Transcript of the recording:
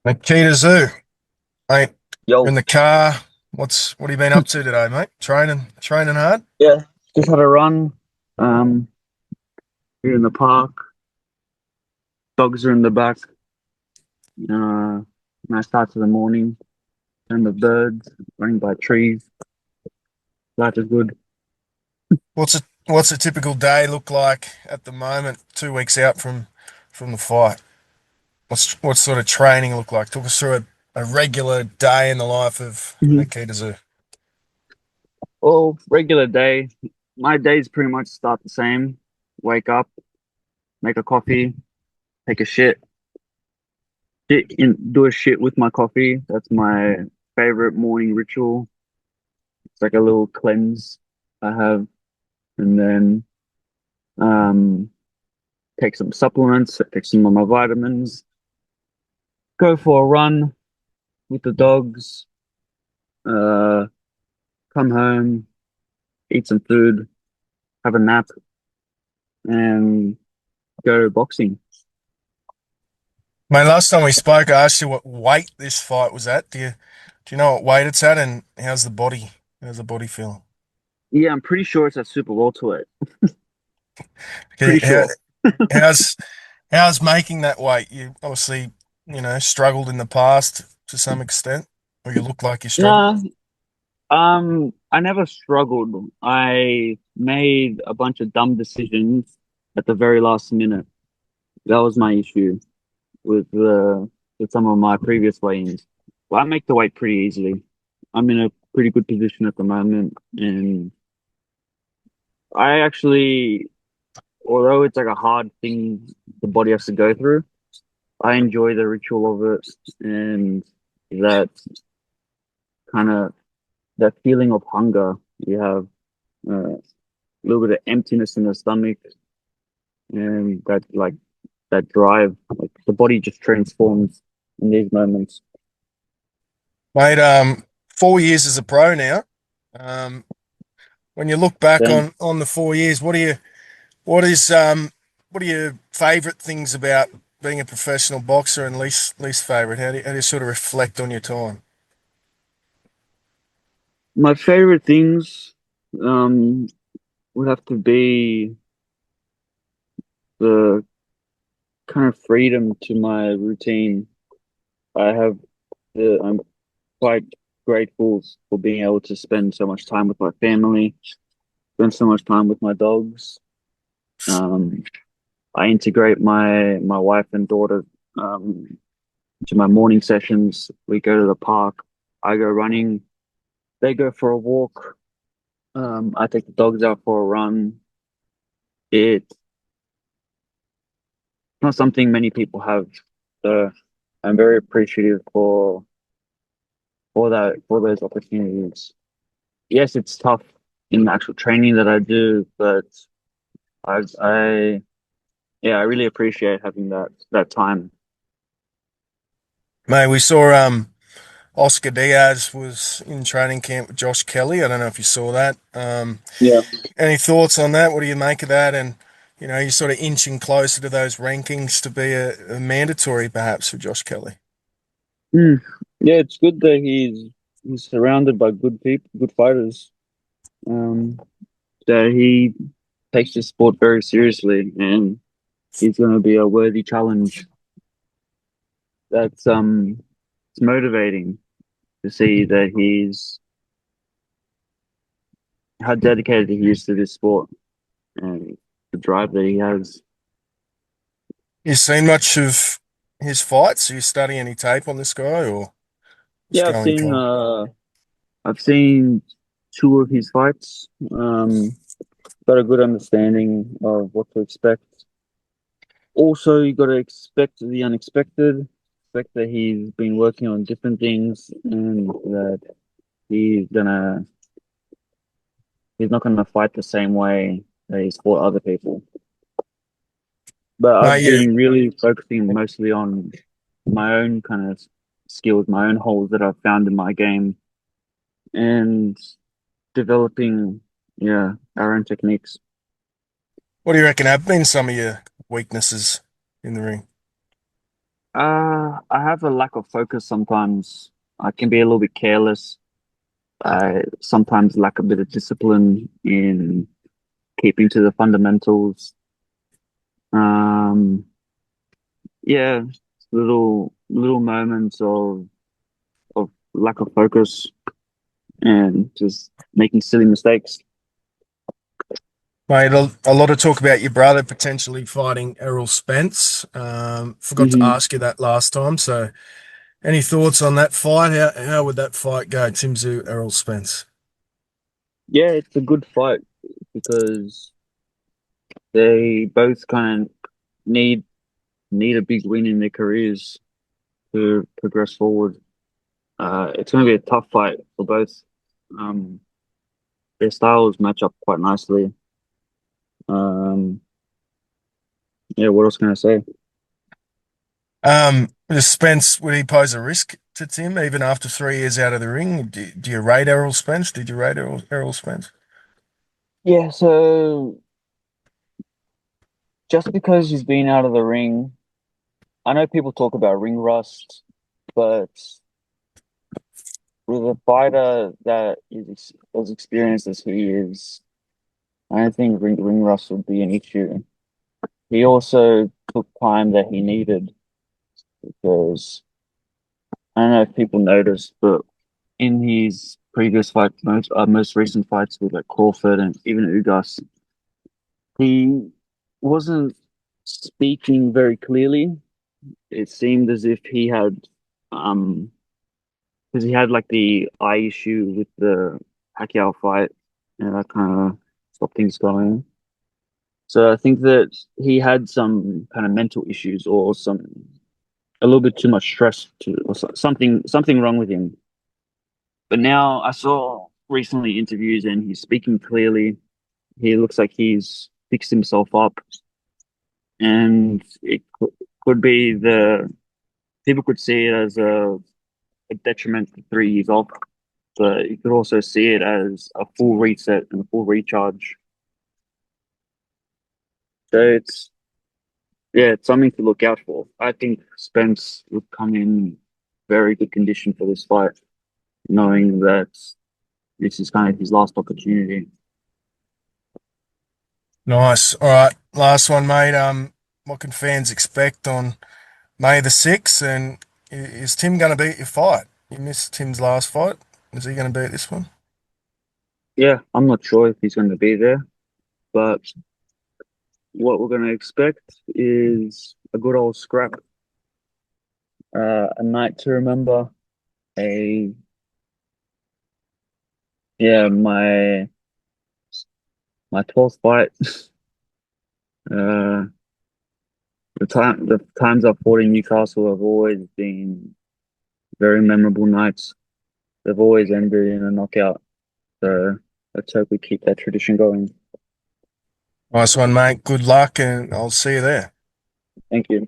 Nikita Tszyu, mate, we're Yo, in the car. What have you been up to today, mate? Training hard. yeah, just had a run. Um, Here in the park. Dogs are in the back. Nice start to the morning. And the birds running by trees. Life is good. What's a typical day look like at the moment? 2 weeks out from the fight. What sort of training look like? Talk us through a regular day in the life of Mhm. Nikita Tszyu. Well, regular day. My days pretty much start the same. Wake up, make a coffee, take a do a shit with my coffee. That's my favorite morning ritual. It's like a little cleanse I have, and then um, take some supplements, take some of my vitamins, go for a run with the dogs, uh, come home, eat some food, have a nap, and go boxing. Mate, last time we spoke, I asked you what weight this fight was at. Do you know what weight it's at, and how's the body? How's the body feeling? Yeah, I'm pretty sure it's at super welterweight. Okay, Pretty sure. how's How's making that weight? You obviously, struggled in the past to some extent, or you look like you struggled. Nah, I never struggled. I made a bunch of dumb decisions at the very last minute. That was my issue with some of my previous weigh-ins. Well, I make the weight pretty easily. I'm in a pretty good position at the moment, and I actually, although it's like a hard thing the body has to go through, I enjoy the ritual of it and that kind of that feeling of hunger. You have a little bit of emptiness in the stomach and that drive. Like the body just transforms in these moments. Mate, 4 years as a pro now. Um, when you look back Then on the 4 years, what are your favourite things about being a professional boxer and least favourite? How do you sort of reflect on your time? my favorite things um would have to be the kind of freedom to my routine. I'm quite grateful for being able to spend so much time with my family, spend so much time with my dogs. Um, I integrate my wife and daughter um, into my morning sessions. We go to the park. I go running. They go for a walk. I take the dogs out for a run. It's not something many people have, so I'm very appreciative for those opportunities. Yes, it's tough in the actual training that I do, but I yeah, I really appreciate having that time. Mate, we saw Oscar Diaz was in training camp with Josh Kelly. I don't know if you saw that. Yeah. Any thoughts on that? What do you make of that? And you're sort of inching closer to those rankings to be a mandatory, perhaps, for Josh Kelly. Mm. Yeah, it's good that he's surrounded by good people, good fighters. Um, that he takes this sport very seriously, and he's going to be a worthy challenge. That's it's motivating to see that he's how dedicated he is to this sport and the drive that he has. You seen much of his fights? Are you studying any tape on this guy, or just Yeah, going cold? I've seen two of his fights. Got a good understanding of what to expect. Also, you got to expect the unexpected. Expect that he's been working on different things and that he's gonna he's not gonna fight the same way that he's fought other people. But No, I've yeah. been really focusing mostly on my own kind of skills, my own holes that I've found in my game, and developing, yeah, our own techniques. What do you reckon have been some of your weaknesses in the ring? I have a lack of focus sometimes. I can be a little bit careless. I sometimes lack a bit of discipline in keeping to the fundamentals. Um, yeah, little moments of lack of focus and just making silly mistakes. Mate, a lot of talk about your brother potentially fighting Errol Spence. Forgot to Hmm. ask you that last time. So, any thoughts on that fight? How would that fight go, Tim Tszyu, Errol Spence? Yeah, it's a good fight because they both kind of need need a big win in their careers to progress forward. It's going to be a tough fight for both. Um, their styles match up quite nicely. Um, yeah, what else can I say? Does Spence, would he pose a risk to Tim even after 3 years out of the ring? Do you rate Errol Spence? Did you rate Errol Spence? Yeah, so just because he's been out of the ring, I know people talk about ring rust, but with a fighter that is as experienced as he is, I don't think ring rust would be an issue. He also took time that he needed because I don't know if people noticed, but in his previous fight, most recent fights with like Crawford and even Ugas, he wasn't speaking very clearly. It seemed as if he had, um, because he had like the eye issue with the Pacquiao fight, and that kind of stopped things going. So I think that he had some kind of mental issues or some a little bit too much stress to or something wrong with him. But now I saw recently interviews and he's speaking clearly. He looks like he's fixed himself up, and could be the people could see it as a detriment to 3 years off, but you could also see it as a full reset and a full recharge. So it's yeah, it's something to look out for. I think Spence would come in very good condition for this fight, knowing that this is kind of his last opportunity. Nice. All right, last one, mate. What can fans expect on May the 6th? And is Tim going to beat your fight? You missed Tim's last fight. Is he going to beat this one? Yeah, I'm not sure if he's going to be there, but what we're going to expect is a good old scrap, a night to remember. A yeah, my 12th fight. Uh, the times I've fought in Newcastle have always been very memorable nights. They've always ended in a knockout. So let's hope we keep that tradition going. Nice one, mate. Good luck, and I'll see you there. Thank you.